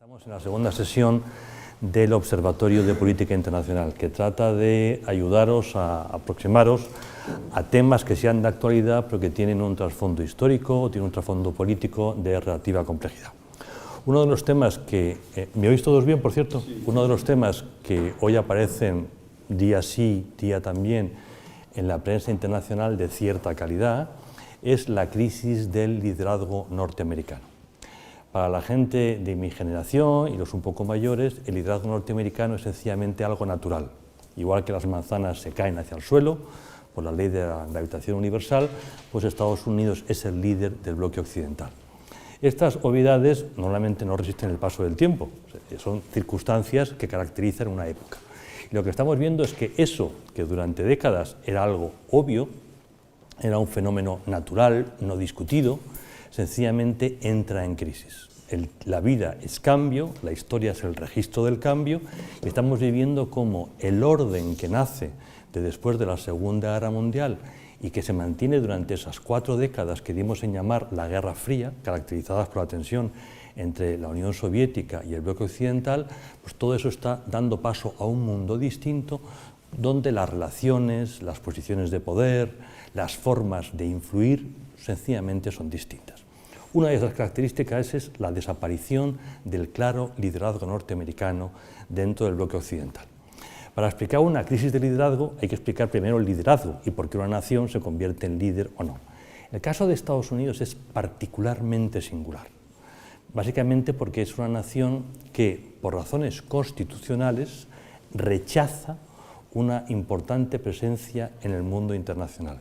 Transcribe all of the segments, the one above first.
Estamos en la segunda sesión del Observatorio de Política Internacional, que trata de ayudaros a aproximaros a temas que sean de actualidad, pero que tienen un trasfondo histórico o tienen un trasfondo político de relativa complejidad. Uno de los temas que... ¿me oís todos bien, por cierto? Sí. Uno de los temas que hoy aparecen día sí, día también, en la prensa internacional de cierta calidad, es la crisis del liderazgo norteamericano. Para la gente de mi generación y los un poco mayores, el liderazgo norteamericano es sencillamente algo natural. Igual que las manzanas se caen hacia el suelo, por la ley de la gravitación universal, pues Estados Unidos es el líder del bloque occidental. Estas obviedades normalmente no resisten el paso del tiempo, son circunstancias que caracterizan una época. Y lo que estamos viendo es que eso, que durante décadas era algo obvio, era un fenómeno natural, no discutido, sencillamente entra en crisis. La vida es cambio, la historia es el registro del cambio, y estamos viviendo cómo el orden que nace de después de la Segunda Guerra Mundial y que se mantiene durante esas 4 décadas que dimos en llamar la Guerra Fría, caracterizadas por la tensión entre la Unión Soviética y el bloque occidental, pues todo eso está dando paso a un mundo distinto, donde las relaciones, las posiciones de poder, las formas de influir, sencillamente son distintas. Una de esas características es la desaparición del claro liderazgo norteamericano dentro del bloque occidental. Para explicar una crisis de liderazgo hay que explicar primero el liderazgo y por qué una nación se convierte en líder o no. El caso de Estados Unidos es particularmente singular, básicamente porque es una nación que, por razones constitucionales, rechaza una importante presencia en el mundo internacional.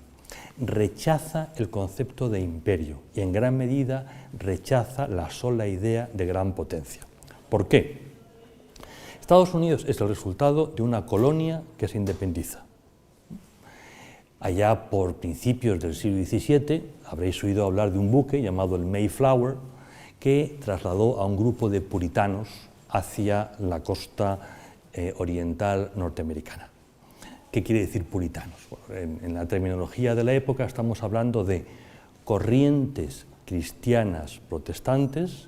Rechaza el concepto de imperio y en gran medida rechaza la sola idea de gran potencia. ¿Por qué? Estados Unidos es el resultado de una colonia que se independiza. Allá por principios del siglo XVII habréis oído hablar de un buque llamado el Mayflower que trasladó a un grupo de puritanos hacia la costa oriental norteamericana. ¿Qué quiere decir puritanos? Bueno, en la terminología de la época estamos hablando de corrientes cristianas protestantes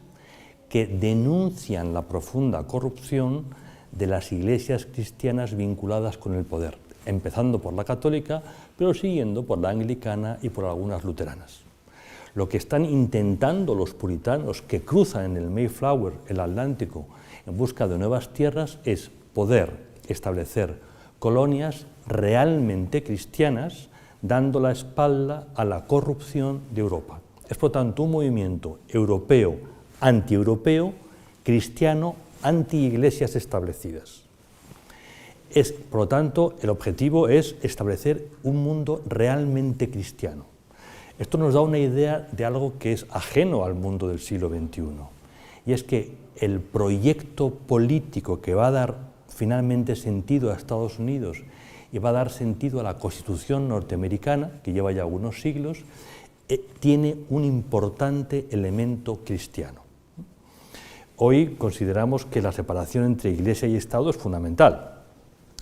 que denuncian la profunda corrupción de las iglesias cristianas vinculadas con el poder, empezando por la católica, pero siguiendo por la anglicana y por algunas luteranas. Lo que están intentando los puritanos que cruzan en el Mayflower el Atlántico en busca de nuevas tierras es poder establecer colonias realmente cristianas, dando la espalda a la corrupción de Europa. Es por tanto un movimiento europeo, anti-europeo, cristiano, anti-iglesias establecidas. Por lo tanto, el objetivo es establecer un mundo realmente cristiano. Esto nos da una idea de algo que es ajeno al mundo del siglo XXI, y es que el proyecto político que va a dar finalmente sentido a Estados Unidos y va a dar sentido a la Constitución norteamericana, que lleva ya algunos siglos, tiene un importante elemento cristiano. Hoy consideramos que la separación entre Iglesia y Estado es fundamental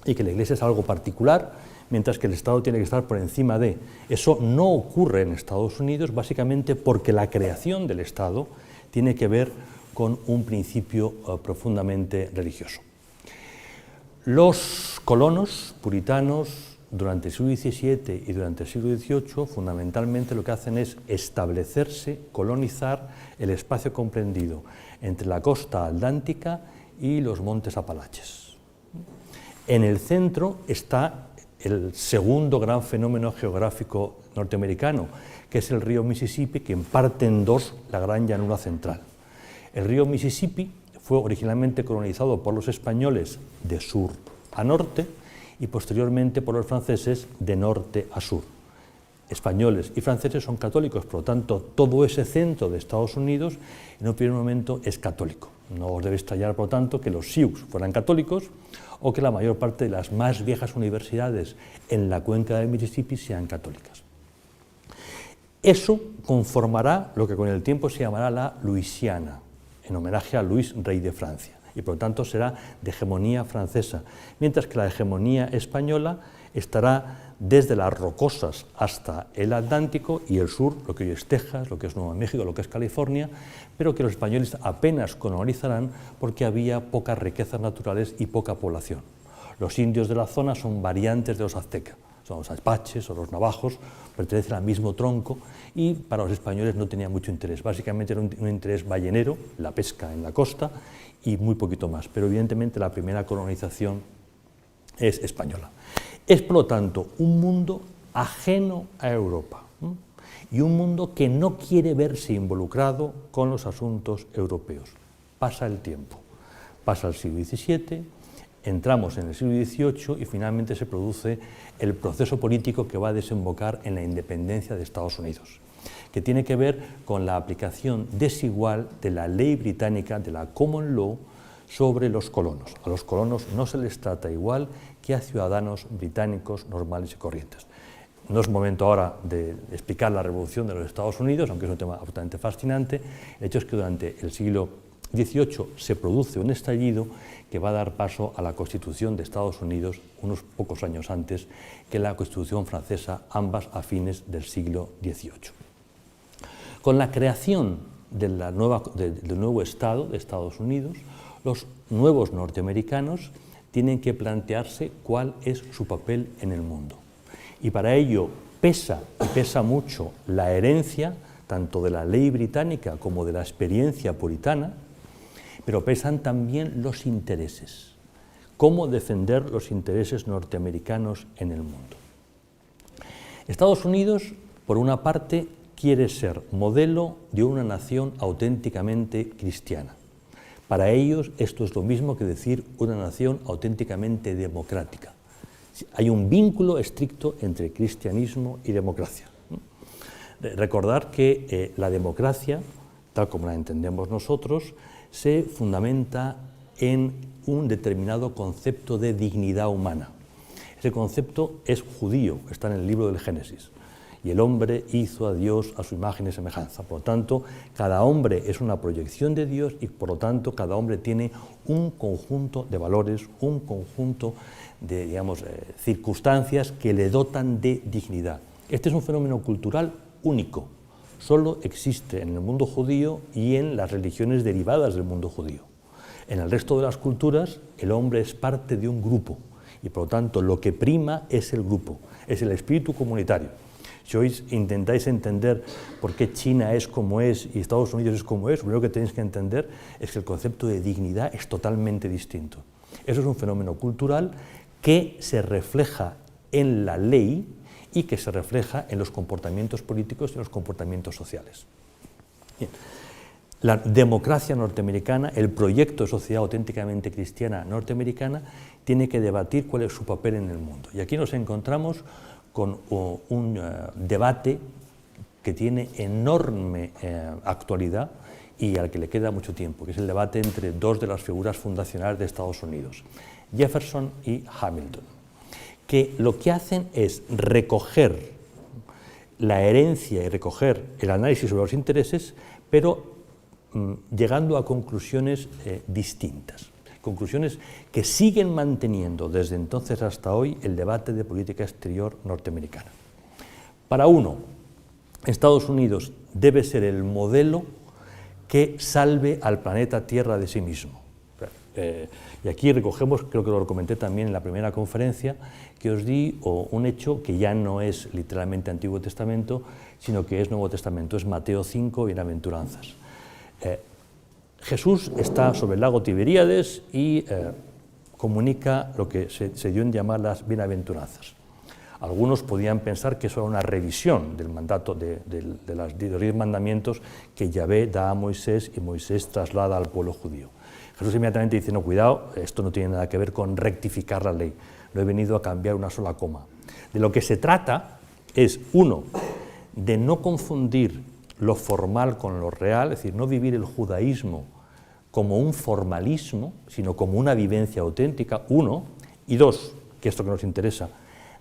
y que la Iglesia es algo particular, mientras que el Estado tiene que estar por encima de. Eso no ocurre en Estados Unidos, básicamente porque la creación del Estado tiene que ver con un principio profundamente religioso. Los colonos puritanos durante el siglo XVII y durante el siglo XVIII fundamentalmente lo que hacen es establecerse, colonizar el espacio comprendido entre la costa atlántica y los montes Apalaches. En el centro está el segundo gran fenómeno geográfico norteamericano, que es el río Mississippi, que parte en dos la gran llanura central. El río Mississippi fue originalmente colonizado por los españoles de sur a norte y posteriormente por los franceses de norte a sur. Españoles y franceses son católicos, por lo tanto, todo ese centro de Estados Unidos en un primer momento es católico. No os debe extrañar, por lo tanto, que los Sioux fueran católicos o que la mayor parte de las más viejas universidades en la cuenca del Mississippi sean católicas. Eso conformará lo que con el tiempo se llamará la Luisiana, en homenaje a Luis, rey de Francia. y por lo tanto será de hegemonía francesa, mientras que la hegemonía española estará desde las Rocosas hasta el Atlántico y el sur, lo que hoy es Texas, lo que es Nuevo México, lo que es California, pero que los españoles apenas colonizarán porque había pocas riquezas naturales y poca población. Los indios de la zona son variantes de los aztecas, son los apaches o los navajos, pertenecen al mismo tronco y para los españoles no tenía mucho interés. Básicamente era un interés ballenero, la pesca en la costa y muy poquito más, pero evidentemente la primera colonización es española. Es, por lo tanto, un mundo ajeno a Europa y un mundo que no quiere verse involucrado con los asuntos europeos. Pasa el tiempo, pasa el siglo XVII, entramos en el siglo XVIII y finalmente se produce el proceso político que va a desembocar en la independencia de Estados Unidos, que tiene que ver con la aplicación desigual de la ley británica, de la common law, sobre los colonos. A los colonos no se les trata igual que a ciudadanos británicos normales y corrientes. No es momento ahora de explicar la revolución de los Estados Unidos, aunque es un tema absolutamente fascinante. El hecho es que durante el siglo XVIII se produce un estallido que va a dar paso a la Constitución de Estados Unidos unos pocos años antes que la Constitución francesa, ambas a fines del siglo XVIII. Con la creación del nuevo Estado de Estados Unidos, los nuevos norteamericanos tienen que plantearse cuál es su papel en el mundo. Y para ello pesa mucho la herencia tanto de la ley británica como de la experiencia puritana, pero pesan también los intereses. Cómo defender los intereses norteamericanos en el mundo. Estados Unidos, por una parte, quiere ser modelo de una nación auténticamente cristiana. Para ellos esto es lo mismo que decir una nación auténticamente democrática. Hay un vínculo estricto entre cristianismo y democracia. Recordar que la democracia, tal como la entendemos nosotros, se fundamenta en un determinado concepto de dignidad humana. Ese concepto es judío, está en el libro del Génesis. Y el hombre hizo a Dios a su imagen y semejanza. Por lo tanto, cada hombre es una proyección de Dios y por lo tanto cada hombre tiene un conjunto de valores, un conjunto de, digamos, circunstancias que le dotan de dignidad. Este es un fenómeno cultural único, solo existe en el mundo judío y en las religiones derivadas del mundo judío. En el resto de las culturas el hombre es parte de un grupo y por lo tanto lo que prima es el grupo, es el espíritu comunitario. Si hoy intentáis entender por qué China es como es y Estados Unidos es como es, lo primero que tenéis que entender es que el concepto de dignidad es totalmente distinto. Eso es un fenómeno cultural que se refleja en la ley y que se refleja en los comportamientos políticos y en los comportamientos sociales. Bien. La democracia norteamericana, el proyecto de sociedad auténticamente cristiana norteamericana, tiene que debatir cuál es su papel en el mundo. Y aquí nos encontramos con un debate que tiene enorme actualidad y al que le queda mucho tiempo, que es el debate entre dos de las figuras fundacionales de Estados Unidos, Jefferson y Hamilton, que lo que hacen es recoger la herencia y recoger el análisis sobre los intereses, pero llegando a conclusiones distintas. Conclusiones que siguen manteniendo desde entonces hasta hoy el debate de política exterior norteamericana. Para uno, Estados Unidos debe ser el modelo que salve al planeta Tierra de sí mismo. Y aquí recogemos, creo que lo comenté también en la primera conferencia que os di, un hecho que ya no es literalmente Antiguo Testamento, sino que es Nuevo Testamento, es Mateo 5, Bienaventuranzas. Jesús está sobre el lago Tiberíades y comunica lo que se dio en llamar las bienaventuranzas. Algunos podían pensar que eso era una revisión del mandato de los 10 mandamientos que Yahvé da a Moisés y Moisés traslada al pueblo judío. Jesús inmediatamente dice, no, cuidado, esto no tiene nada que ver con rectificar la ley, no he venido a cambiar una sola coma. De lo que se trata es, uno, de no confundir lo formal con lo real, es decir, no vivir el judaísmo como un formalismo, sino como una vivencia auténtica, uno, y dos, que es lo que nos interesa,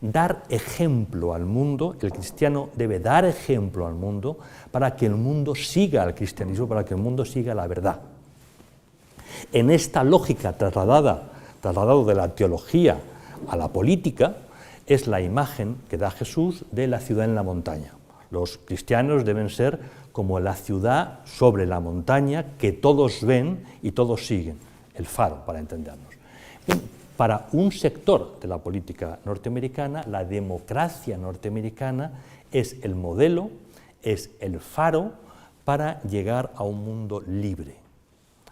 dar ejemplo al mundo. El cristiano debe dar ejemplo al mundo para que el mundo siga al cristianismo, para que el mundo siga la verdad. En esta lógica trasladado de la teología a la política, es la imagen que da Jesús de la ciudad en la montaña. Los cristianos deben ser como la ciudad sobre la montaña que todos ven y todos siguen, el faro, para entendernos. Bien, para un sector de la política norteamericana, la democracia norteamericana es el modelo, es el faro para llegar a un mundo libre,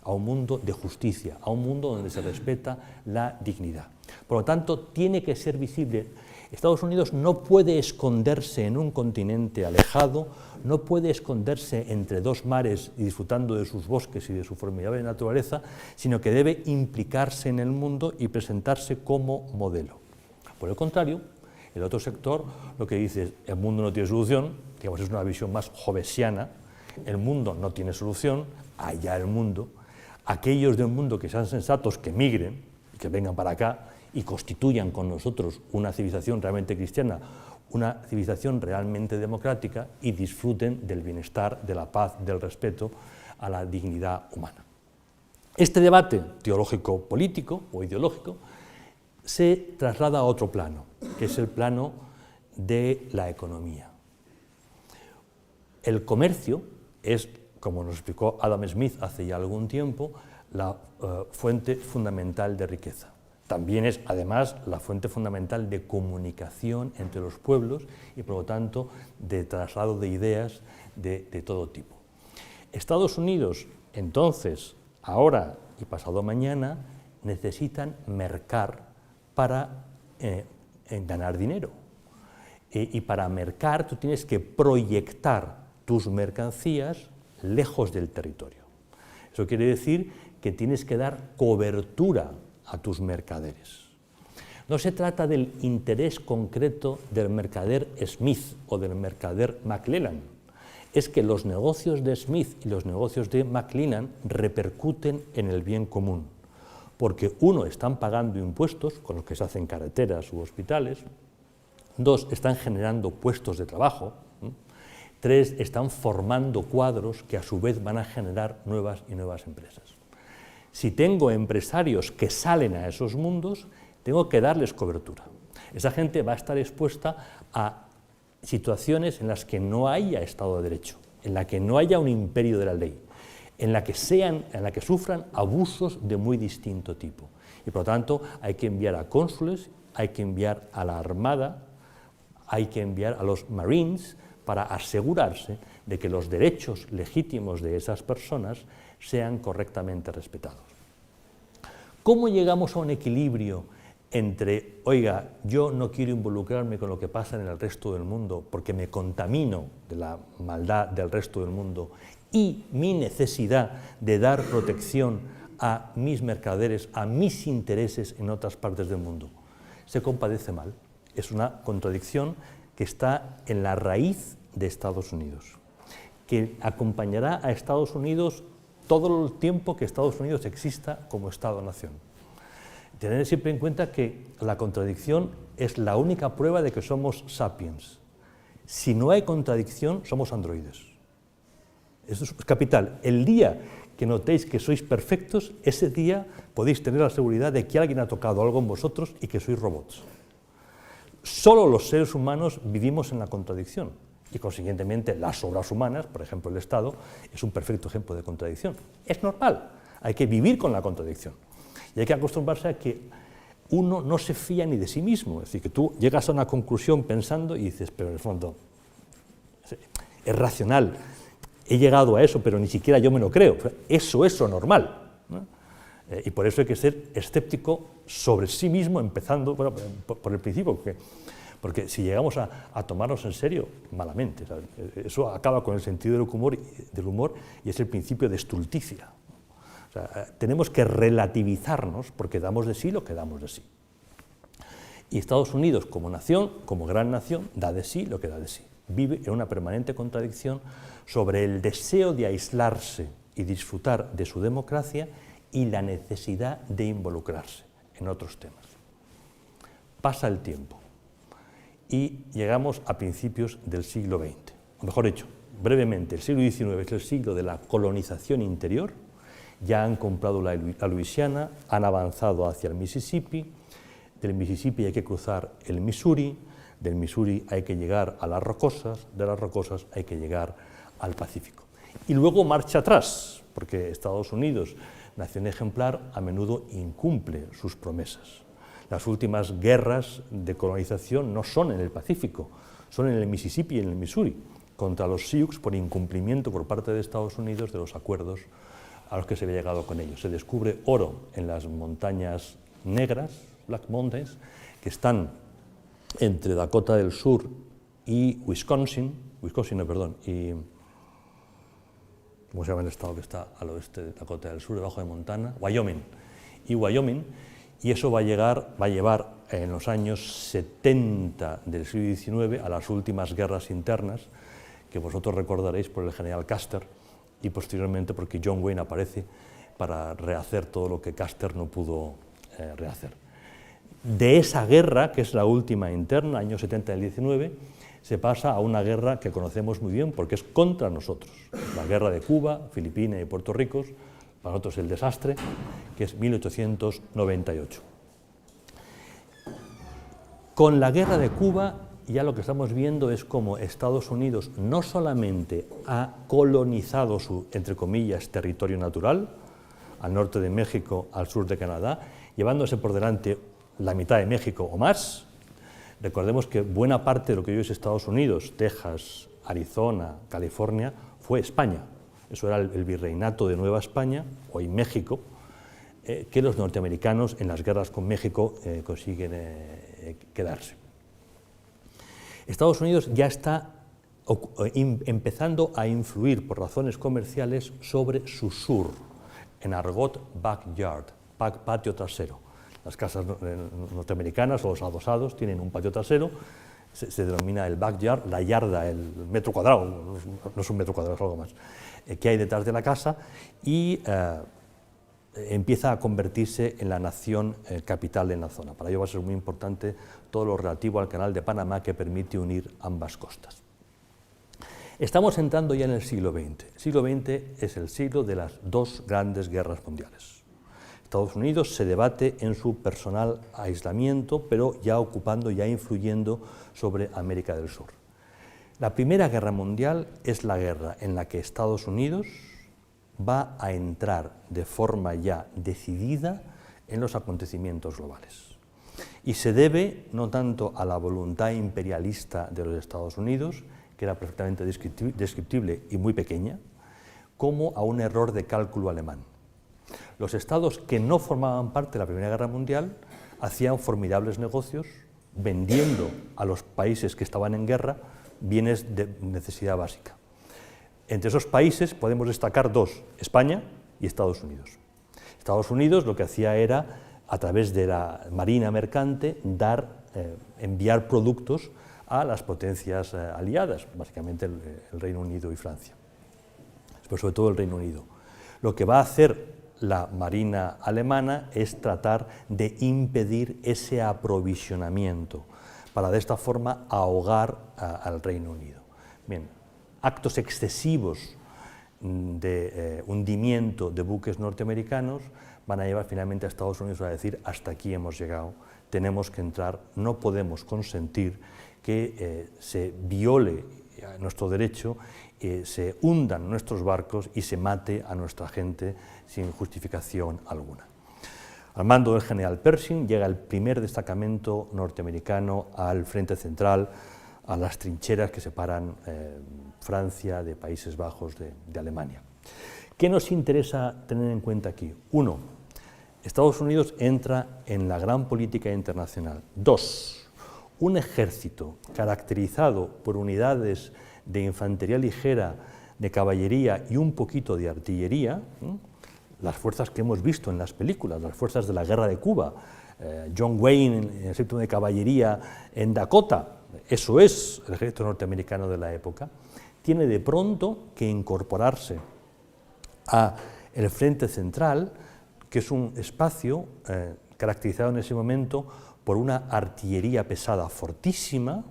a un mundo de justicia, a un mundo donde se respeta la dignidad. Por lo tanto, tiene que ser visible. Estados Unidos no puede esconderse en un continente alejado, no puede esconderse entre dos mares y disfrutando de sus bosques y de su formidable naturaleza, sino que debe implicarse en el mundo y presentarse como modelo. Por el contrario, el otro sector lo que dice es el mundo no tiene solución, digamos, es una visión más hobbesiana, el mundo no tiene solución, allá el mundo, aquellos del mundo que sean sensatos que migren, que vengan para acá y constituyan con nosotros una civilización realmente cristiana, una civilización realmente democrática y disfruten del bienestar, de la paz, del respeto a la dignidad humana. Este debate teológico-político o ideológico se traslada a otro plano, que es el plano de la economía. El comercio es, como nos explicó Adam Smith hace ya algún tiempo, la fuente fundamental de riqueza. También es, además, la fuente fundamental de comunicación entre los pueblos y, por lo tanto, de traslado de ideas de todo tipo. Estados Unidos, entonces, ahora y pasado mañana, necesitan mercar para ganar dinero. Y para mercar tú tienes que proyectar tus mercancías lejos del territorio. Eso quiere decir que tienes que dar cobertura a tus mercaderes. No se trata del interés concreto del mercader Smith o del mercader McClellan, es que los negocios de Smith y los negocios de McClellan repercuten en el bien común, porque uno, están pagando impuestos con los que se hacen carreteras u hospitales, dos, están generando puestos de trabajo, tres, están formando cuadros que a su vez van a generar nuevas y nuevas empresas. Si tengo empresarios que salen a esos mundos, tengo que darles cobertura. Esa gente va a estar expuesta a situaciones en las que no haya Estado de Derecho, en la que no haya un imperio de la ley, en la que sufran abusos de muy distinto tipo. Y por lo tanto hay que enviar a cónsules, hay que enviar a la Armada, hay que enviar a los Marines para asegurarse de que los derechos legítimos de esas personas sean correctamente respetados. ¿Cómo llegamos a un equilibrio entre, oiga, yo no quiero involucrarme con lo que pasa en el resto del mundo porque me contamino de la maldad del resto del mundo, y mi necesidad de dar protección a mis mercaderes, a mis intereses en otras partes del mundo? Se compadece mal. Es una contradicción que está en la raíz de Estados Unidos, que acompañará a Estados Unidos todo el tiempo que Estados Unidos exista como Estado-nación. Tener siempre en cuenta que la contradicción es la única prueba de que somos sapiens. Si no hay contradicción, somos androides. Eso es capital. El día que notéis que sois perfectos, ese día podéis tener la seguridad de que alguien ha tocado algo en vosotros y que sois robots. Solo los seres humanos vivimos en la contradicción y, consiguientemente, las obras humanas, por ejemplo el Estado, es un perfecto ejemplo de contradicción. Es normal, hay que vivir con la contradicción y hay que acostumbrarse a que uno no se fía ni de sí mismo, es decir, que tú llegas a una conclusión pensando y dices, pero en el fondo es racional, he llegado a eso, pero ni siquiera yo me lo creo. Eso es lo normal, ¿no? Y por eso hay que ser escéptico sobre sí mismo, empezando por el principio, porque si llegamos a tomarnos en serio, malamente, ¿sabes? Eso acaba con el sentido del humor y es el principio de estulticia. O sea, tenemos que relativizarnos porque damos de sí lo que damos de sí. Y Estados Unidos, como nación, como gran nación, da de sí lo que da de sí. Vive en una permanente contradicción sobre el deseo de aislarse y disfrutar de su democracia y la necesidad de involucrarse en otros temas. Pasa el tiempo y llegamos a principios del siglo XX. O mejor dicho, brevemente, el siglo XIX es el siglo de la colonización interior ya han comprado la Luisiana, han avanzado hacia el Mississippi, del Mississippi hay que cruzar el Missouri, del Missouri hay que llegar a las Rocosas, de las Rocosas hay que llegar al Pacífico. Y luego marcha atrás, porque Estados Unidos, nación ejemplar, a menudo incumple sus promesas. Las últimas guerras de colonización no son en el Pacífico, son en el Mississippi y en el Missouri, contra los Sioux por incumplimiento por parte de Estados Unidos de los acuerdos a los que se había llegado con ellos. Se descubre oro en las montañas negras, Black Mountains, que están entre Dakota del Sur y Wisconsin, y ¿cómo se llama el estado que está al oeste de Dakota del Sur, debajo de Montana? Wyoming, y eso va a llevar en los años 70 del siglo XIX a las últimas guerras internas, que vosotros recordaréis por el general Custer, y posteriormente porque John Wayne aparece para rehacer todo lo que Custer no pudo rehacer. De esa guerra, que es la última interna, años 70 del 19, se pasa a una guerra que conocemos muy bien porque es contra nosotros. La guerra de Cuba, Filipinas y Puerto Rico, para nosotros el desastre, que es 1898. Con la guerra de Cuba ya lo que estamos viendo es cómo Estados Unidos no solamente ha colonizado su, entre comillas, territorio natural, al norte de México, al sur de Canadá, llevándose por delante la mitad de México o más. Recordemos que buena parte de lo que hoy es Estados Unidos, Texas, Arizona, California, fue España. Eso era el virreinato de Nueva España, hoy México, que los norteamericanos en las guerras con México consiguen quedarse. Estados Unidos ya está empezando a influir por razones comerciales sobre su sur, en argot backyard, patio trasero. Las casas norteamericanas o los adosados tienen un patio trasero, se denomina el backyard, la yarda, el metro cuadrado, no es un metro cuadrado, es algo más, que hay detrás de la casa, y empieza a convertirse en la nación capital en la zona. Para ello va a ser muy importante todo lo relativo al canal de Panamá, que permite unir ambas costas. Estamos entrando ya en el siglo XX. El siglo XX es el siglo de las dos grandes guerras mundiales. Estados Unidos se debate en su personal aislamiento, pero ya ocupando, ya influyendo sobre América del Sur. La Primera Guerra Mundial es la guerra en la que Estados Unidos va a entrar de forma ya decidida en los acontecimientos globales. Y se debe no tanto a la voluntad imperialista de los Estados Unidos, que era perfectamente descriptible y muy pequeña, como a un error de cálculo alemán. Los estados que no formaban parte de la Primera Guerra Mundial hacían formidables negocios vendiendo a los países que estaban en guerra bienes de necesidad básica. Entre esos países podemos destacar dos, España y Estados Unidos. Estados Unidos lo que hacía era, a través de la marina mercante, enviar productos a las potencias aliadas, básicamente el Reino Unido y Francia, pero sobre todo el Reino Unido. Lo que va a hacer la marina alemana es tratar de impedir ese aprovisionamiento, para de esta forma ahogar al Reino Unido. Bien, actos excesivos de hundimiento de buques norteamericanos van a llevar finalmente a Estados Unidos a decir: hasta aquí hemos llegado, tenemos que entrar, no podemos consentir que se viole nuestro derecho, se hundan nuestros barcos y se mate a nuestra gente sin justificación alguna. Al mando del general Pershing llega el primer destacamento norteamericano al frente central, a las trincheras que separan Francia de Países Bajos de Alemania. ¿Qué nos interesa tener en cuenta aquí? Uno, Estados Unidos entra en la gran política internacional. Dos, un ejército caracterizado por unidades de infantería ligera, de caballería y un poquito de artillería, las fuerzas que hemos visto en las películas, las fuerzas de la Guerra de Cuba, John Wayne en el 7º de caballería en Dakota, eso es el ejército norteamericano de la época, tiene de pronto que incorporarse a el frente central, que es un espacio caracterizado en ese momento por una artillería pesada fortísima,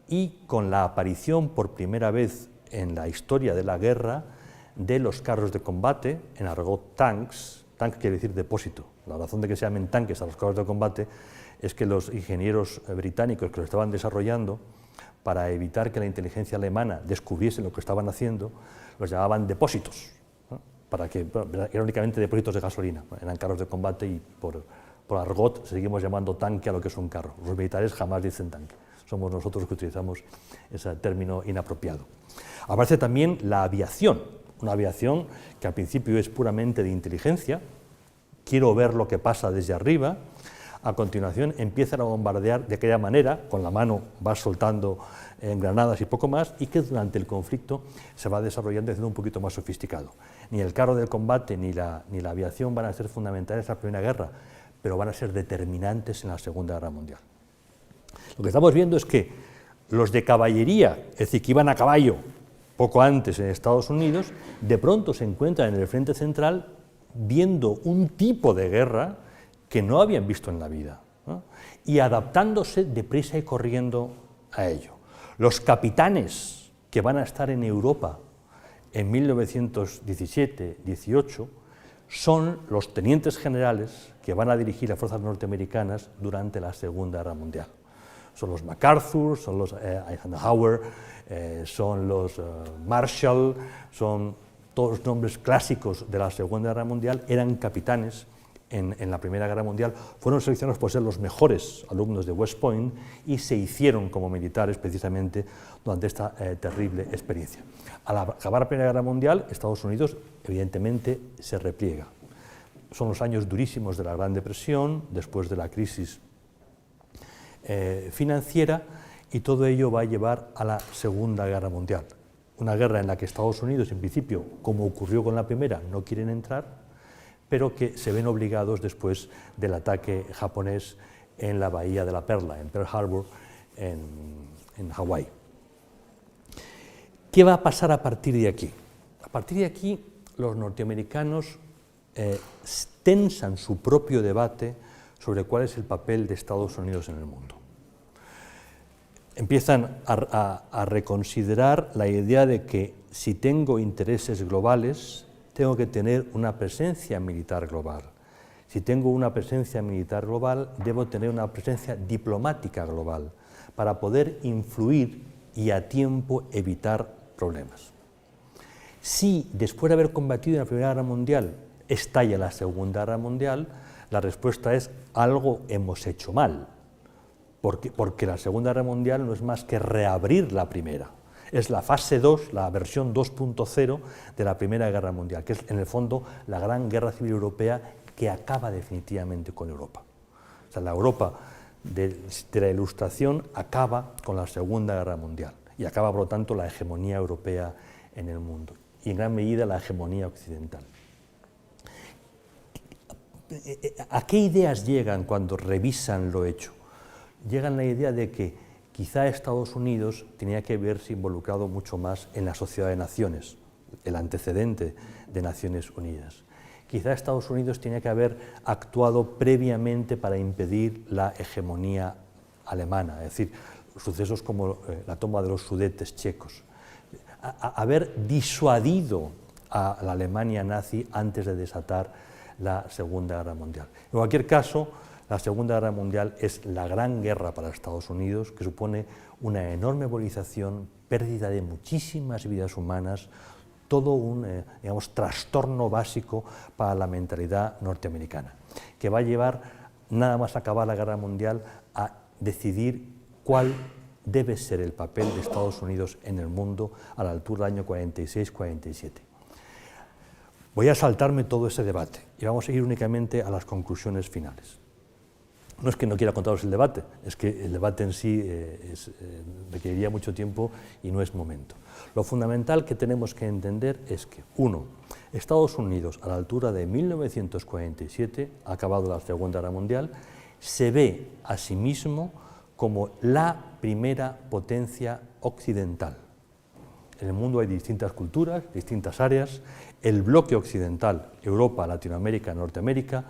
y con la aparición por primera vez en la historia de la guerra de los carros de combate, en argot tanks. Tank quiere decir depósito. La razón de que se llamen tanques a los carros de combate es que los ingenieros británicos que lo estaban desarrollando, para evitar que la inteligencia alemana descubriese lo que estaban haciendo, los llamaban depósitos, ¿no? Para que, bueno, eran únicamente depósitos de gasolina, eran carros de combate y por argot seguimos llamando tanque a lo que es un carro. Los militares jamás dicen tanque, somos nosotros los que utilizamos ese término inapropiado. Aparece también la aviación, una aviación que al principio es puramente de inteligencia, quiero ver lo que pasa desde arriba. A continuación empiezan a bombardear de aquella manera, con la mano vas soltando granadas y poco más, y que durante el conflicto se va desarrollando y haciendo un poquito más sofisticado. Ni el carro del combate ni la aviación van a ser fundamentales en la Primera Guerra, pero van a ser determinantes en la Segunda Guerra Mundial. Lo que estamos viendo es que los de caballería, es decir, que iban a caballo poco antes en Estados Unidos, de pronto se encuentran en el frente central viendo un tipo de guerra que no habían visto en la vida, ¿no? Y adaptándose deprisa y corriendo a ello. Los capitanes que van a estar en Europa en 1917-18 son los tenientes generales que van a dirigir las fuerzas norteamericanas durante la Segunda Guerra Mundial. Son los MacArthur, son los Eisenhower, son los Marshall, son todos los nombres clásicos de la Segunda Guerra Mundial, eran capitanes en la Primera Guerra Mundial, fueron seleccionados por ser los mejores alumnos de West Point y se hicieron como militares precisamente durante esta terrible experiencia. Al acabar la Primera Guerra Mundial, Estados Unidos evidentemente se repliega. Son los años durísimos de la Gran Depresión, después de la crisis financiera, y todo ello va a llevar a la Segunda Guerra Mundial. Una guerra en la que Estados Unidos, en principio, como ocurrió con la primera, no quieren entrar, pero que se ven obligados después del ataque japonés en la bahía de la Perla, en Pearl Harbor, en Hawái. ¿Qué va a pasar a partir de aquí? A partir de aquí, los norteamericanos tensan su propio debate sobre cuál es el papel de Estados Unidos en el mundo. Empiezan a reconsiderar la idea de que si tengo intereses globales, tengo que tener una presencia militar global. Si tengo una presencia militar global, debo tener una presencia diplomática global para poder influir y a tiempo evitar problemas. Si después de haber combatido en la Primera Guerra Mundial estalla la Segunda Guerra Mundial, la respuesta es algo hemos hecho mal, porque la Segunda Guerra Mundial no es más que reabrir la Primera. Es la fase 2, la versión 2.0 de la Primera Guerra Mundial, que es en el fondo la gran guerra civil europea que acaba definitivamente con Europa. O sea, la Europa de la Ilustración acaba con la Segunda Guerra Mundial y acaba, por lo tanto, la hegemonía europea en el mundo y en gran medida la hegemonía occidental. ¿A qué ideas llegan cuando revisan lo hecho? Llegan a la idea de que quizá Estados Unidos tenía que verse involucrado mucho más en la Sociedad de Naciones, el antecedente de Naciones Unidas. Quizá Estados Unidos tenía que haber actuado previamente para impedir la hegemonía alemana, es decir, sucesos como la toma de los Sudetes checos, haber disuadido a la Alemania nazi antes de desatar la Segunda Guerra Mundial. En cualquier caso, la Segunda Guerra Mundial es la gran guerra para Estados Unidos, que supone una enorme movilización, pérdida de muchísimas vidas humanas, todo un trastorno básico para la mentalidad norteamericana, que va a llevar, nada más acabar la Guerra Mundial, a decidir cuál debe ser el papel de Estados Unidos en el mundo a la altura del año 46-47. Voy a saltarme todo ese debate y vamos a ir únicamente a las conclusiones finales. No es que no quiera contaros el debate, es que el debate en sí requeriría mucho tiempo y no es momento. Lo fundamental que tenemos que entender es que, uno, Estados Unidos, a la altura de 1947, ha acabado la Segunda Guerra Mundial, se ve a sí mismo como la primera potencia occidental. En el mundo hay distintas culturas, distintas áreas. El bloque occidental, Europa, Latinoamérica, Norteamérica,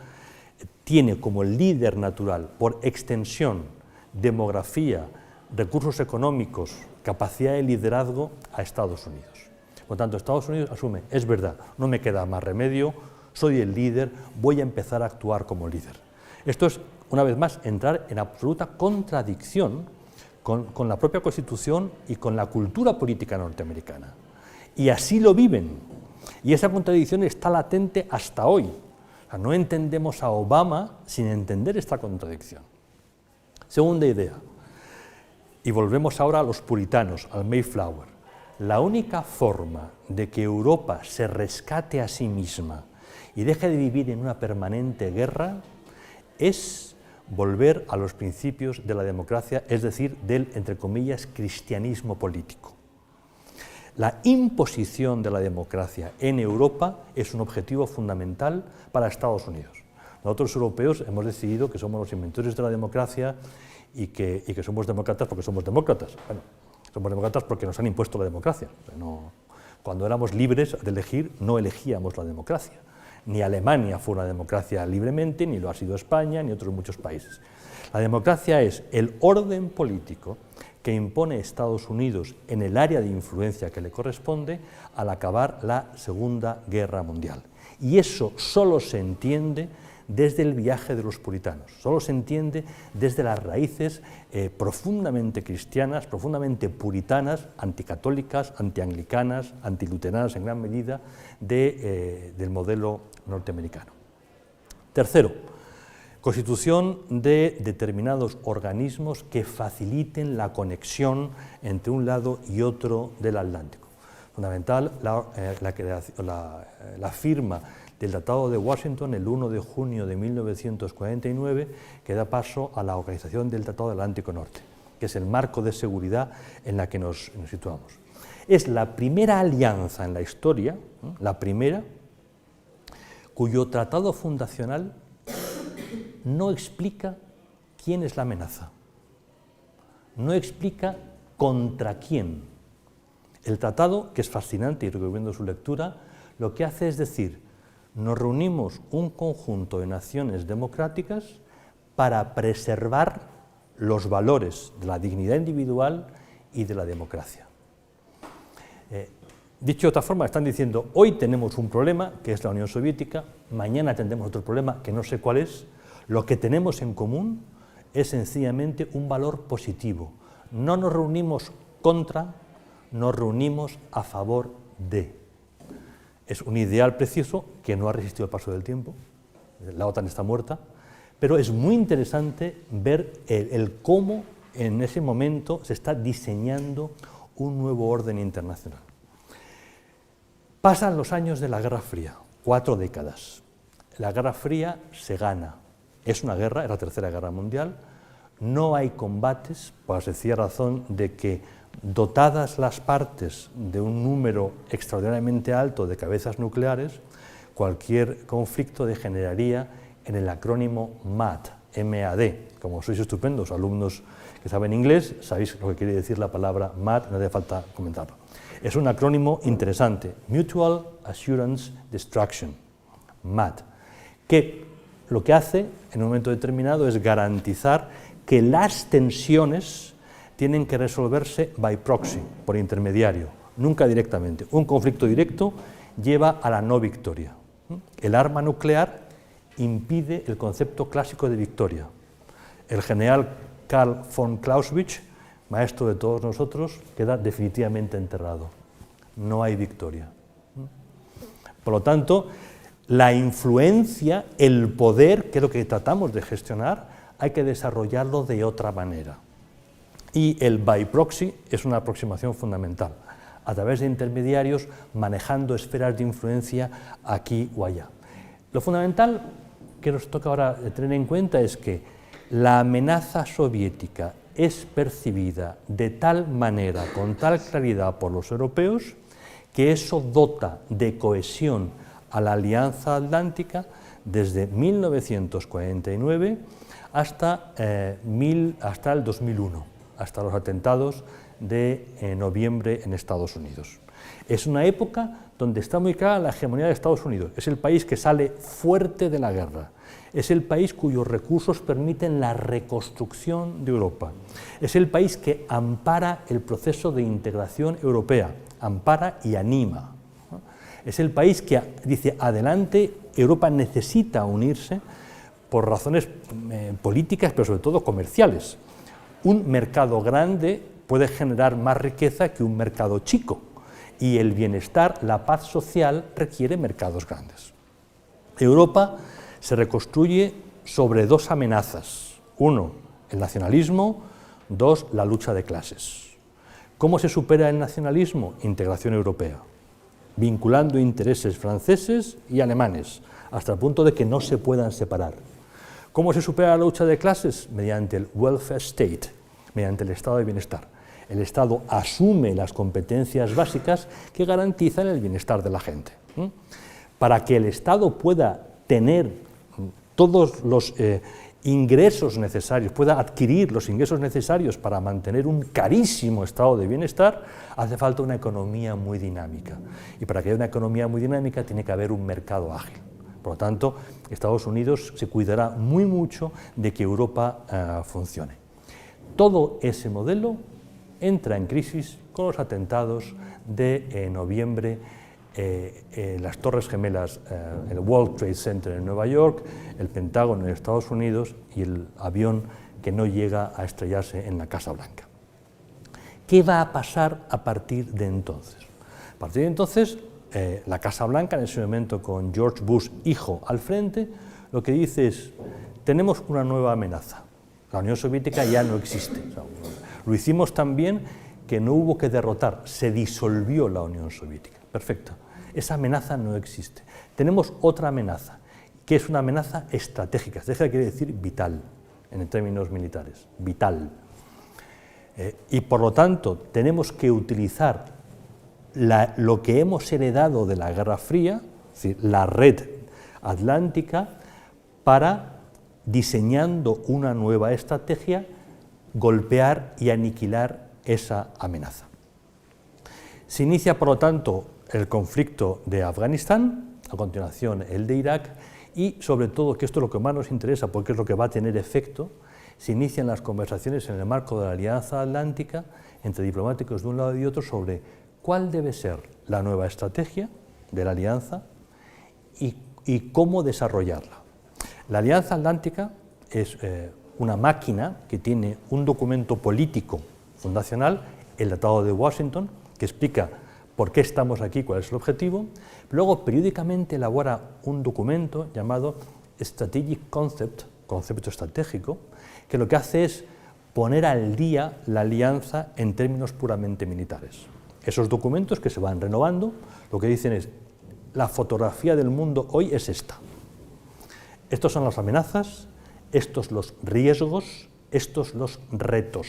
tiene como líder natural, por extensión, demografía, recursos económicos, capacidad de liderazgo, a Estados Unidos. Por tanto, Estados Unidos asume, es verdad, no me queda más remedio, soy el líder, voy a empezar a actuar como líder. Esto es, una vez más, entrar en absoluta contradicción con la propia Constitución y con la cultura política norteamericana. Y así lo viven. Y esa contradicción está latente hasta hoy. O sea, no entendemos a Obama sin entender esta contradicción. Segunda idea, y volvemos ahora a los puritanos, al Mayflower. La única forma de que Europa se rescate a sí misma y deje de vivir en una permanente guerra es volver a los principios de la democracia, es decir, del, entre comillas, cristianismo político. La imposición de la democracia en Europa es un objetivo fundamental para Estados Unidos. Nosotros, europeos, hemos decidido que somos los inventores de la democracia y que somos demócratas porque somos demócratas. Bueno, somos demócratas porque nos han impuesto la democracia. Cuando éramos libres de elegir, no elegíamos la democracia. Ni Alemania fue una democracia libremente, ni lo ha sido España, ni otros muchos países. La democracia es el orden político que impone Estados Unidos en el área de influencia que le corresponde al acabar la Segunda Guerra Mundial. Y eso solo se entiende desde el viaje de los puritanos, solo se entiende desde las raíces profundamente cristianas, profundamente puritanas, anticatólicas, antianglicanas, antiluteranas en gran medida del modelo norteamericano. Tercero, constitución de determinados organismos que faciliten la conexión entre un lado y otro del Atlántico. Fundamental la firma del Tratado de Washington el 1 de junio de 1949, que da paso a la Organización del Tratado del Atlántico Norte, que es el marco de seguridad en la que nos situamos. Es la primera alianza en la historia, la primera, cuyo tratado fundacional no explica quién es la amenaza, no explica contra quién. El tratado, que es fascinante y recomiendo su lectura, lo que hace es decir, nos reunimos un conjunto de naciones democráticas para preservar los valores de la dignidad individual y de la democracia. Dicho de otra forma, están diciendo, hoy tenemos un problema, que es la Unión Soviética, mañana tendremos otro problema, que no sé cuál es, lo que tenemos en común es sencillamente un valor positivo. No nos reunimos contra, nos reunimos a favor de. Es un ideal precioso que no ha resistido el paso del tiempo, la OTAN está muerta, pero es muy interesante ver el cómo en ese momento se está diseñando un nuevo orden internacional. Pasan los años de la Guerra Fría, 4 décadas. La Guerra Fría se gana, es una guerra, es la Tercera Guerra Mundial, no hay combates, por la sencilla razón de que dotadas las partes de un número extraordinariamente alto de cabezas nucleares, cualquier conflicto degeneraría en el acrónimo MAD, M-A-D. Como sois estupendos alumnos que saben inglés, sabéis lo que quiere decir la palabra MAD, no hace falta comentarlo. Es un acrónimo interesante, Mutual Assurance Destruction, MAD, que lo que hace en un momento determinado es garantizar que las tensiones tienen que resolverse by proxy, por intermediario, nunca directamente. Un conflicto directo lleva a la no victoria. El arma nuclear impide el concepto clásico de victoria. El general Karl von Clausewitz, maestro de todos nosotros, queda definitivamente enterrado. No hay victoria. Por lo tanto, la influencia, el poder, que es lo que tratamos de gestionar, hay que desarrollarlo de otra manera. Y el by proxy es una aproximación fundamental, a través de intermediarios manejando esferas de influencia aquí o allá. Lo fundamental que nos toca ahora tener en cuenta es que la amenaza soviética es percibida de tal manera, con tal claridad por los europeos, que eso dota de cohesión a la Alianza Atlántica desde 1949 hasta el 2001, hasta los atentados de noviembre en Estados Unidos. Es una época donde está muy clara la hegemonía de Estados Unidos. Es el país que sale fuerte de la guerra. Es el país cuyos recursos permiten la reconstrucción de Europa. Es el país que ampara el proceso de integración europea, ampara y anima. Es el país que dice, adelante, Europa necesita unirse por razones políticas, pero sobre todo comerciales. Un mercado grande puede generar más riqueza que un mercado chico, y el bienestar, la paz social, requiere mercados grandes. Europa se reconstruye sobre dos amenazas. Uno, el nacionalismo. Dos, la lucha de clases. ¿Cómo se supera el nacionalismo? Integración europea, vinculando intereses franceses y alemanes, hasta el punto de que no se puedan separar. ¿Cómo se supera la lucha de clases? Mediante el welfare state, mediante el estado de bienestar. El Estado asume las competencias básicas que garantizan el bienestar de la gente. Para que el Estado pueda tener todos los ingresos necesarios, pueda adquirir los ingresos necesarios para mantener un carísimo estado de bienestar, hace falta una economía muy dinámica. Y para que haya una economía muy dinámica tiene que haber un mercado ágil. Por lo tanto, Estados Unidos se cuidará muy mucho de que Europa funcione. Todo ese modelo entra en crisis con los atentados de noviembre, las Torres Gemelas, el World Trade Center en Nueva York, el Pentágono en Estados Unidos y el avión que no llega a estrellarse en la Casa Blanca. ¿Qué va a pasar a partir de entonces? A partir de entonces, la Casa Blanca, en ese momento con George Bush, hijo, al frente, lo que dice es, tenemos una nueva amenaza. La Unión Soviética ya no existe. O sea, lo hicimos tan bien que no hubo que derrotar, se disolvió la Unión Soviética. Perfecto. Esa amenaza no existe. Tenemos otra amenaza, que es una amenaza estratégica. Estratégica quiere decir vital, en términos militares, vital. Y por lo tanto, tenemos que utilizar lo que hemos heredado de la Guerra Fría, es decir, la red atlántica, para, diseñando una nueva estrategia, golpear y aniquilar esa amenaza. Se inicia, por lo tanto, el conflicto de Afganistán, a continuación el de Irak, y sobre todo, que esto es lo que más nos interesa porque es lo que va a tener efecto, se inician las conversaciones en el marco de la Alianza Atlántica entre diplomáticos de un lado y de otro sobre cuál debe ser la nueva estrategia de la Alianza y cómo desarrollarla. La Alianza Atlántica es una máquina que tiene un documento político fundacional, el Tratado de Washington, que explica por qué estamos aquí, cuál es el objetivo. Luego, periódicamente elabora un documento llamado Strategic Concept, concepto estratégico, que lo que hace es poner al día la alianza en términos puramente militares. Esos documentos que se van renovando, lo que dicen es, la fotografía del mundo hoy es esta. Estos son las amenazas, estos los riesgos, estos los retos.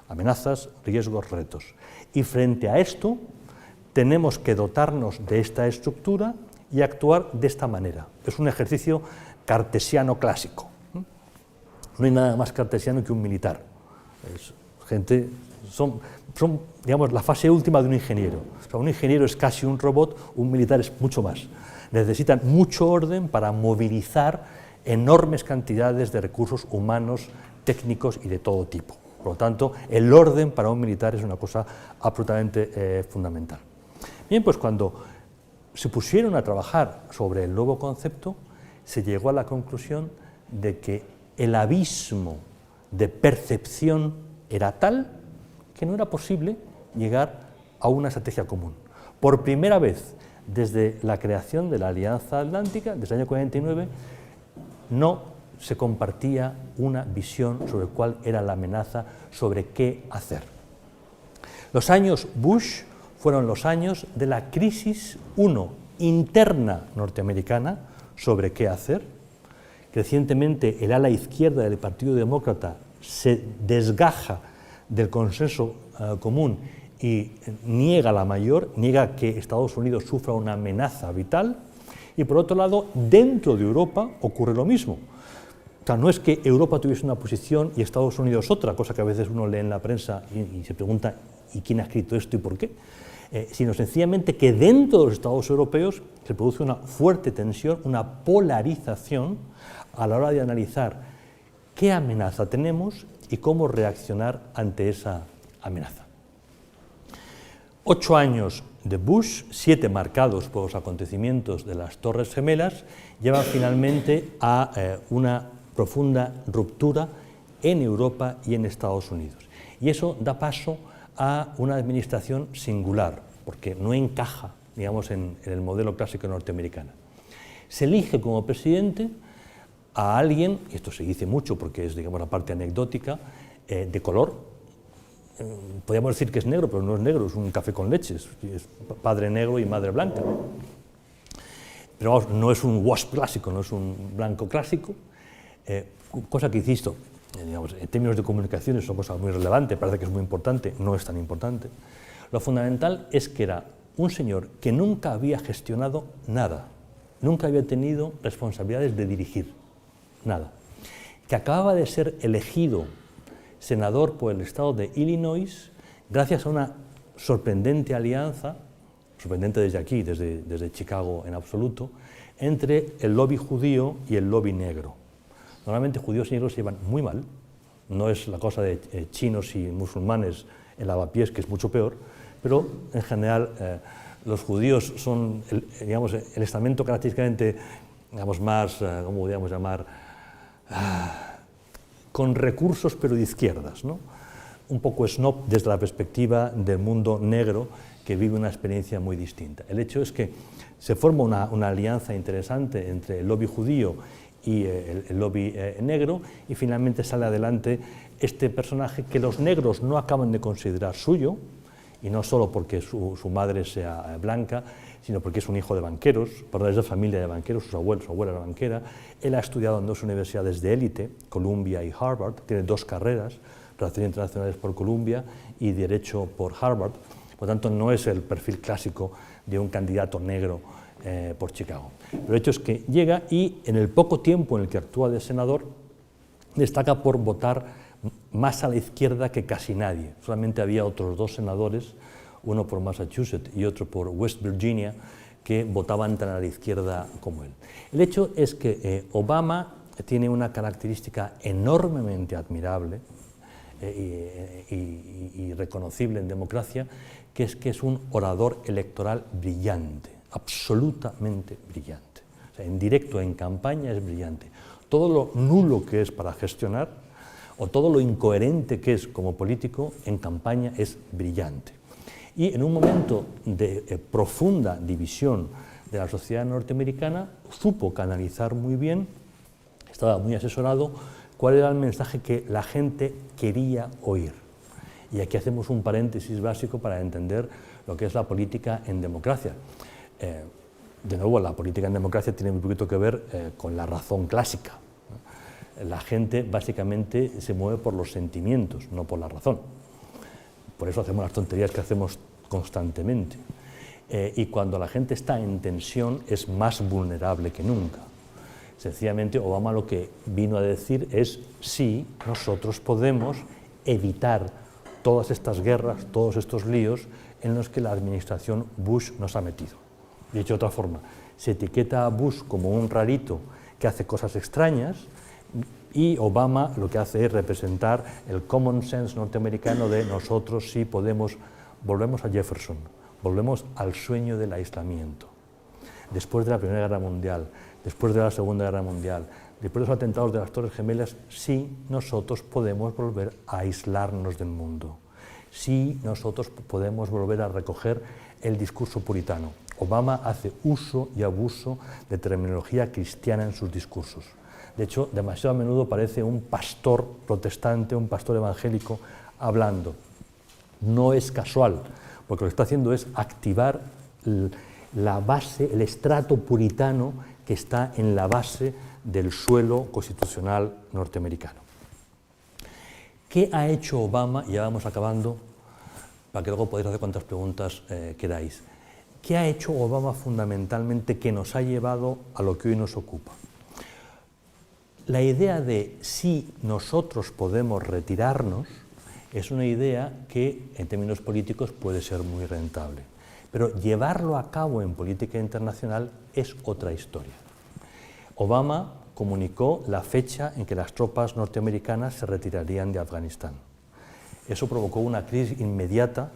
Amenazas, riesgos, retos. Y frente a esto, tenemos que dotarnos de esta estructura y actuar de esta manera. Es un ejercicio cartesiano clásico. No hay nada más cartesiano que un militar. Son, digamos, la fase última de un ingeniero. O sea, un ingeniero es casi un robot, un militar es mucho más. Necesitan mucho orden para movilizar enormes cantidades de recursos humanos, técnicos y de todo tipo. Por lo tanto, el orden para un militar es una cosa absolutamente fundamental. Bien, pues cuando se pusieron a trabajar sobre el nuevo concepto, se llegó a la conclusión de que el abismo de percepción era tal que no era posible llegar a una estrategia común. Por primera vez desde la creación de la Alianza Atlántica, desde el año 49, no se compartía una visión sobre cuál era la amenaza, sobre qué hacer. Los años Bush fueron los años de la crisis, interna norteamericana, sobre qué hacer. Recientemente el ala izquierda del Partido Demócrata se desgaja del consenso común y niega que Estados Unidos sufra una amenaza vital, y por otro lado, dentro de Europa ocurre lo mismo. O sea, no es que Europa tuviese una posición y Estados Unidos otra, cosa que a veces uno lee en la prensa y se pregunta ¿y quién ha escrito esto y por qué? Sino sencillamente que dentro de los Estados europeos se produce una fuerte tensión, una polarización a la hora de analizar qué amenaza tenemos y cómo reaccionar ante esa amenaza. 8 años de Bush, 7 marcados por los acontecimientos de las Torres Gemelas, llevan finalmente a una profunda ruptura en Europa y en Estados Unidos. Y eso da paso a una administración singular, porque no encaja, digamos, en el modelo clásico norteamericano. Se elige como presidente a alguien, y esto se dice mucho porque es, digamos, la parte anecdótica, de color. Podríamos decir que es negro, pero no es negro, es un café con leche, es padre negro y madre blanca. Pero vamos, no es un WASP clásico, no es un blanco clásico, cosa que, insisto, digamos, en términos de comunicaciones es una cosa muy relevante, parece que es muy importante, no es tan importante. Lo fundamental es que era un señor que nunca había gestionado nada, nunca había tenido responsabilidades de dirigir nada, que acababa de ser elegido senador por el estado de Illinois, gracias a una sorprendente alianza, sorprendente desde aquí, desde Chicago en absoluto, entre el lobby judío y el lobby negro. Normalmente judíos y negros se llevan muy mal, no es la cosa de chinos y musulmanes en lavapiés, que es mucho peor, pero en general los judíos son, digamos, el estamento característicamente, digamos, más, ¿cómo podríamos llamar?, con recursos pero de izquierdas, ¿no? Un poco snob desde la perspectiva del mundo negro que vive una experiencia muy distinta. El hecho es que se forma una alianza interesante entre el lobby judío y el lobby negro, y finalmente sale adelante este personaje que los negros no acaban de considerar suyo, y no solo porque su madre sea blanca, sino porque es un hijo de banqueros, por es de familia de banqueros, su abuela era banquera. Él ha estudiado en 2 universidades de élite, Columbia y Harvard, tiene 2 carreras, Relaciones Internacionales por Columbia y Derecho por Harvard, por tanto no es el perfil clásico de un candidato negro por Chicago. Pero el hecho es que llega y en el poco tiempo en el que actúa de senador destaca por votar más a la izquierda que casi nadie. Solamente había otros 2 senadores, uno por Massachusetts y otro por West Virginia, que votaban tan a la izquierda como él. El hecho es que Obama tiene una característica enormemente admirable y reconocible en democracia, que es un orador electoral brillante, absolutamente brillante. O sea, en directo, en campaña, es brillante. Todo lo nulo que es para gestionar, o todo lo incoherente que es como político, en campaña es brillante. Y en un momento de profunda división de la sociedad norteamericana, supo canalizar muy bien, estaba muy asesorado, cuál era el mensaje que la gente quería oír. Y aquí hacemos un paréntesis básico para entender lo que es la política en democracia. De nuevo, la política en democracia tiene muy poquito que ver con la razón clásica. La gente básicamente se mueve por los sentimientos, no por la razón. Por eso hacemos las tonterías que hacemos constantemente. Y cuando la gente está en tensión es más vulnerable que nunca. Sencillamente Obama lo que vino a decir es: sí, nosotros podemos evitar todas estas guerras, todos estos líos en los que la administración Bush nos ha metido. Dicho de otra forma, se etiqueta a Bush como un rarito que hace cosas extrañas, y Obama lo que hace es representar el common sense norteamericano de nosotros sí podemos. Volvemos a Jefferson, volvemos al sueño del aislamiento. Después de la Primera Guerra Mundial, después de la Segunda Guerra Mundial, después de los atentados de las Torres Gemelas, sí nosotros podemos volver a aislarnos del mundo. Sí nosotros podemos volver a recoger el discurso puritano. Obama hace uso y abuso de terminología cristiana en sus discursos. De hecho, demasiado a menudo parece un pastor protestante, un pastor evangélico hablando. No es casual, porque lo que está haciendo es activar la base, el estrato puritano que está en la base del suelo constitucional norteamericano. ¿Qué ha hecho Obama? Ya vamos acabando, para que luego podáis hacer cuantas preguntas queráis. ¿Qué ha hecho Obama fundamentalmente que nos ha llevado a lo que hoy nos ocupa? La idea de si nosotros podemos retirarnos es una idea que en términos políticos puede ser muy rentable, pero llevarlo a cabo en política internacional es otra historia. Obama comunicó la fecha en que las tropas norteamericanas se retirarían de Afganistán. Eso provocó una crisis inmediata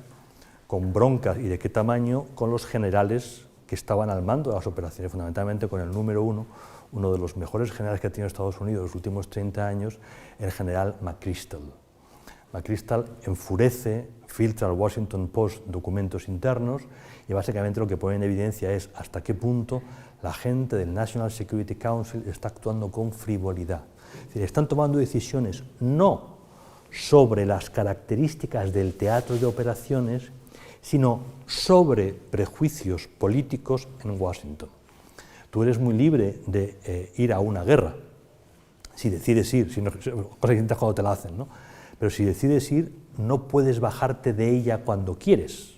con broncas y de qué tamaño con los generales que estaban al mando de las operaciones, fundamentalmente con el número uno de los mejores generales que ha tenido Estados Unidos en los últimos 30 años, el general McChrystal. McChrystal enfurece, filtra al Washington Post documentos internos y básicamente lo que pone en evidencia es hasta qué punto la gente del National Security Council está actuando con frivolidad. Es decir, están tomando decisiones no sobre las características del teatro de operaciones, sino sobre prejuicios políticos en Washington. Tú eres muy libre de ir a una guerra, si decides ir, si no, cosa que cuando te la hacen, ¿no? Pero si decides ir, no puedes bajarte de ella cuando quieres.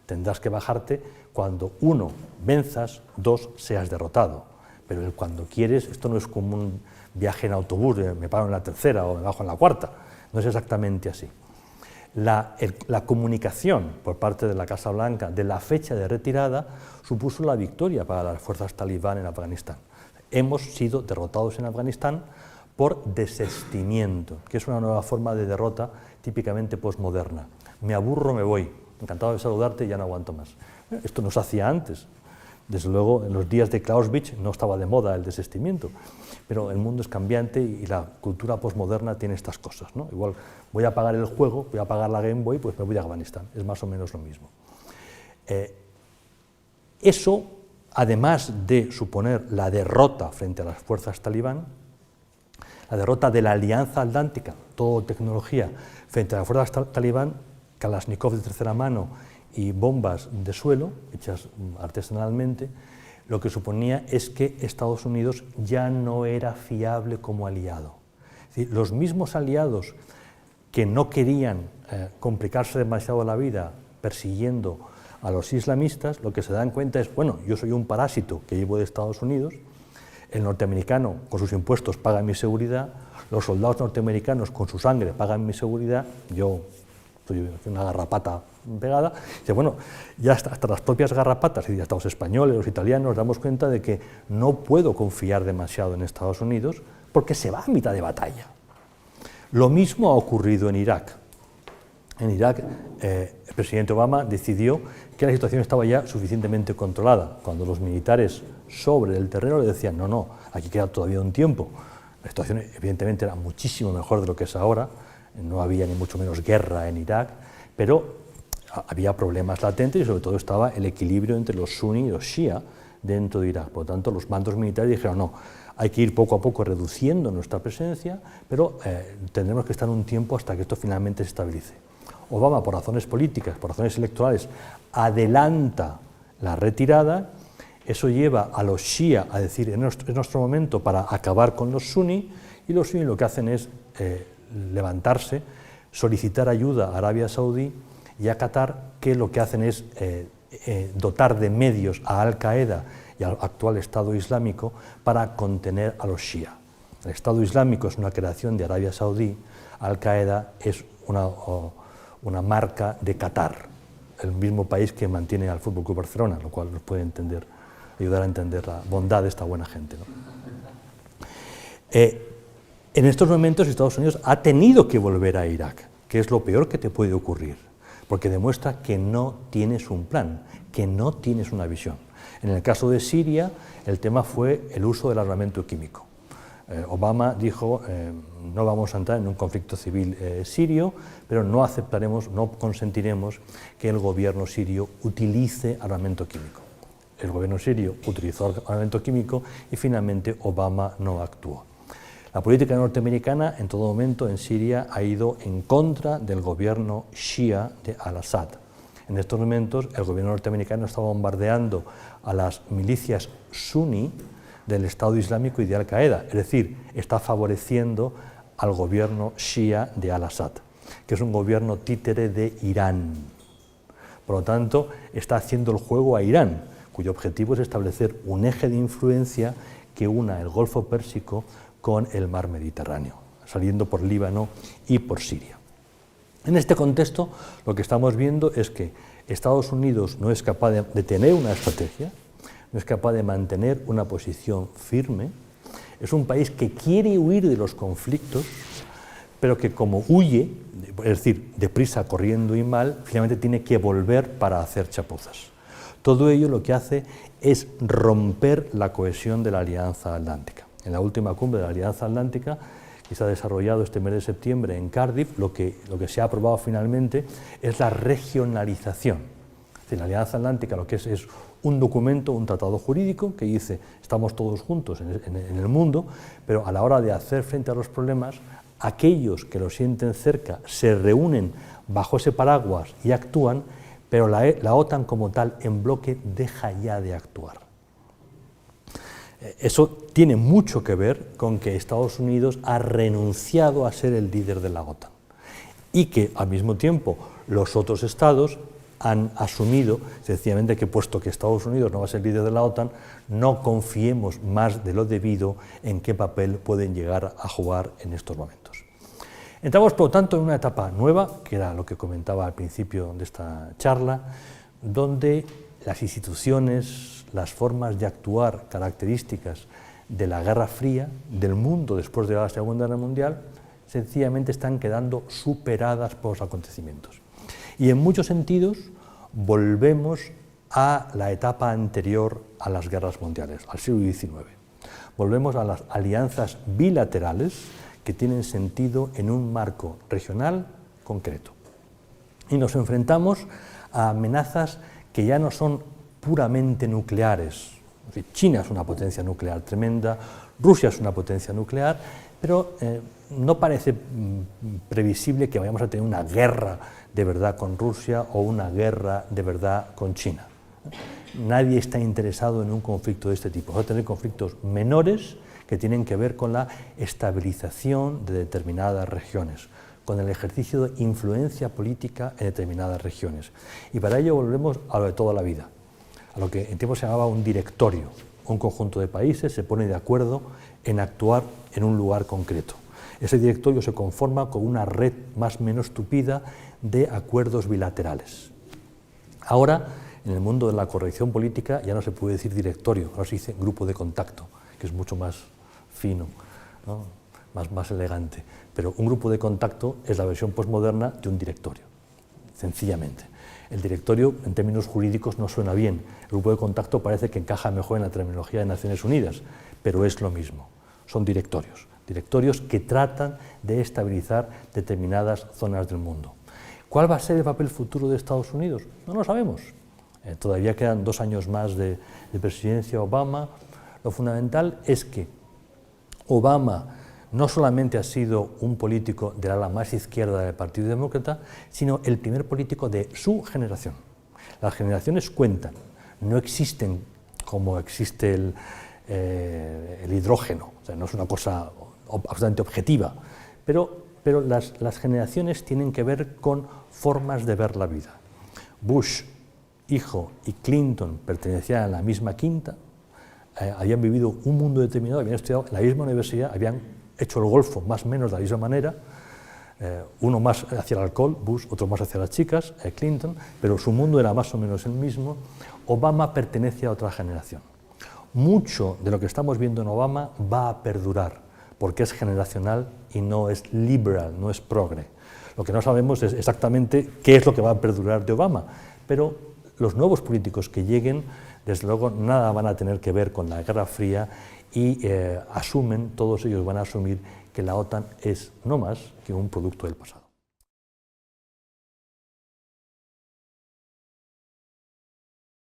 Tendrás que bajarte cuando, 1, venzas, 2, seas derrotado. Pero el cuando quieres, esto no es como un viaje en autobús, me paro en la tercera o me bajo en la cuarta, no es exactamente así. La comunicación por parte de la Casa Blanca de la fecha de retirada supuso la victoria para las fuerzas talibán en Afganistán. Hemos sido derrotados en Afganistán por desistimiento, que es una nueva forma de derrota típicamente posmoderna. Me aburro, me voy, encantado de saludarte, ya no aguanto más. Esto no se hacía antes. Desde luego, en los días de Clausewitz no estaba de moda el desistimiento, pero el mundo es cambiante y la cultura posmoderna tiene estas cosas, ¿no? Igual voy a apagar el juego, voy a apagar la Game Boy, pues me voy a Afganistán, es más o menos lo mismo. Eso, además de suponer la derrota frente a las fuerzas talibán, la derrota de la Alianza Atlántica, todo tecnología, frente a las fuerzas talibán, Kalashnikov de tercera mano y bombas de suelo, hechas artesanalmente, lo que suponía es que Estados Unidos ya no era fiable como aliado. Es decir, los mismos aliados que no querían complicarse demasiado la vida persiguiendo a los islamistas, lo que se dan cuenta es, bueno, yo soy un parásito que llevo de Estados Unidos, el norteamericano con sus impuestos paga mi seguridad, los soldados norteamericanos con su sangre pagan mi seguridad, yo soy una garrapata pegada, y dice, bueno, ya hasta las propias garrapatas, y hasta los españoles, los italianos, nos damos cuenta de que no puedo confiar demasiado en Estados Unidos porque se va a mitad de batalla. Lo mismo ha ocurrido en Irak. En Irak, el presidente Obama decidió que la situación estaba ya suficientemente controlada. Cuando los militares sobre el terreno le decían, no, no, aquí queda todavía un tiempo. La situación evidentemente era muchísimo mejor de lo que es ahora, no había ni mucho menos guerra en Irak, pero había problemas latentes y sobre todo estaba el equilibrio entre los suní y los shia dentro de Irak. Por lo tanto, los mandos militares dijeron, no, hay que ir poco a poco reduciendo nuestra presencia, pero tendremos que estar un tiempo hasta que esto finalmente se estabilice. Obama, por razones políticas, por razones electorales, adelanta la retirada. Eso lleva a los shia a decir, es nuestro momento para acabar con los suní, y los suní lo que hacen es levantarse, solicitar ayuda a Arabia Saudí y a Qatar, que lo que hacen es dotar de medios a Al-Qaeda y al actual Estado Islámico para contener a los shia. El Estado Islámico es una creación de Arabia Saudí, Al-Qaeda es una marca de Qatar, el mismo país que mantiene al Fútbol Club Barcelona, lo cual nos puede ayudar a entender la bondad de esta buena gente, ¿no? En estos momentos Estados Unidos ha tenido que volver a Irak, que es lo peor que te puede ocurrir, porque demuestra que no tienes un plan, que no tienes una visión. En el caso de Siria, el tema fue el uso del armamento químico. Obama dijo, no vamos a entrar en un conflicto civil sirio, pero no aceptaremos, no consentiremos que el gobierno sirio utilice armamento químico. El gobierno sirio utilizó armamento químico y finalmente Obama no actuó. La política norteamericana en todo momento en Siria ha ido en contra del gobierno shia de al-Assad. En estos momentos el gobierno norteamericano está bombardeando a las milicias suní del Estado Islámico y de Al-Qaeda, es decir, está favoreciendo al gobierno shia de al-Assad, que es un gobierno títere de Irán. Por lo tanto, está haciendo el juego a Irán, cuyo objetivo es establecer un eje de influencia que una el Golfo Pérsico con el mar Mediterráneo, saliendo por Líbano y por Siria. En este contexto, lo que estamos viendo es que Estados Unidos no es capaz de tener una estrategia, no es capaz de mantener una posición firme, es un país que quiere huir de los conflictos, pero que como huye, es decir, deprisa, corriendo y mal, finalmente tiene que volver para hacer chapuzas. Todo ello lo que hace es romper la cohesión de la Alianza Atlántica. En la última cumbre de la Alianza Atlántica, que se ha desarrollado este mes de septiembre en Cardiff, lo que se ha aprobado finalmente es la regionalización. Es decir, la Alianza Atlántica lo que es un documento, un tratado jurídico que dice estamos todos juntos en el mundo, pero a la hora de hacer frente a los problemas, aquellos que lo sienten cerca se reúnen bajo ese paraguas y actúan, pero la OTAN como tal en bloque deja ya de actuar. Eso tiene mucho que ver con que Estados Unidos ha renunciado a ser el líder de la OTAN y que al mismo tiempo los otros estados han asumido sencillamente que puesto que Estados Unidos no va a ser líder de la OTAN, no confiemos más de lo debido en qué papel pueden llegar a jugar en estos momentos. Entramos, por lo tanto, en una etapa nueva, que era lo que comentaba al principio de esta charla, donde las instituciones, las formas de actuar características de la Guerra Fría, del mundo después de la Segunda Guerra Mundial, sencillamente están quedando superadas por los acontecimientos. Y en muchos sentidos volvemos a la etapa anterior a las guerras mundiales, al siglo XIX. Volvemos a las alianzas bilaterales que tienen sentido en un marco regional concreto. Y nos enfrentamos a amenazas que ya no son puramente nucleares. China es una potencia nuclear tremenda, Rusia es una potencia nuclear, pero no parece previsible que vayamos a tener una guerra de verdad con Rusia o una guerra de verdad con China. Nadie está interesado en un conflicto de este tipo. Vamos a tener conflictos menores que tienen que ver con la estabilización de determinadas regiones, con el ejercicio de influencia política en determinadas regiones. Y para ello volvemos a lo de toda la vida, a lo que en tiempo se llamaba un directorio. Un conjunto de países se pone de acuerdo en actuar en un lugar concreto. Ese directorio se conforma con una red más o menos tupida de acuerdos bilaterales. Ahora, en el mundo de la corrección política ya no se puede decir directorio, ahora se dice grupo de contacto, que es mucho más fino, ¿no? más elegante. Pero un grupo de contacto es la versión posmoderna de un directorio, sencillamente. El directorio, en términos jurídicos, no suena bien. El grupo de contacto parece que encaja mejor en la terminología de Naciones Unidas, pero es lo mismo. Son directorios que tratan de estabilizar determinadas zonas del mundo. ¿Cuál va a ser el papel futuro de Estados Unidos? No lo sabemos. Todavía quedan 2 años más de presidencia Obama. Lo fundamental es que Obama no solamente ha sido un político del ala más izquierda del Partido Demócrata, sino el primer político de su generación. Las generaciones cuentan, no existen como existe el hidrógeno, o sea, no es una cosa absolutamente objetiva, pero las generaciones tienen que ver con formas de ver la vida. Bush, hijo, y Clinton pertenecían a la misma quinta, habían vivido un mundo determinado, habían estudiado en la misma universidad, habían hecho el golfo más o menos de la misma manera, uno más hacia el alcohol, Bush, otro más hacia las chicas, Clinton, pero su mundo era más o menos el mismo. Obama pertenece a otra generación. Mucho de lo que estamos viendo en Obama va a perdurar, porque es generacional y no es liberal, no es progre. Lo que no sabemos es exactamente qué es lo que va a perdurar de Obama, pero los nuevos políticos que lleguen, desde luego, nada van a tener que ver con la Guerra Fría y todos ellos van a asumir que la OTAN es no más que un producto del pasado.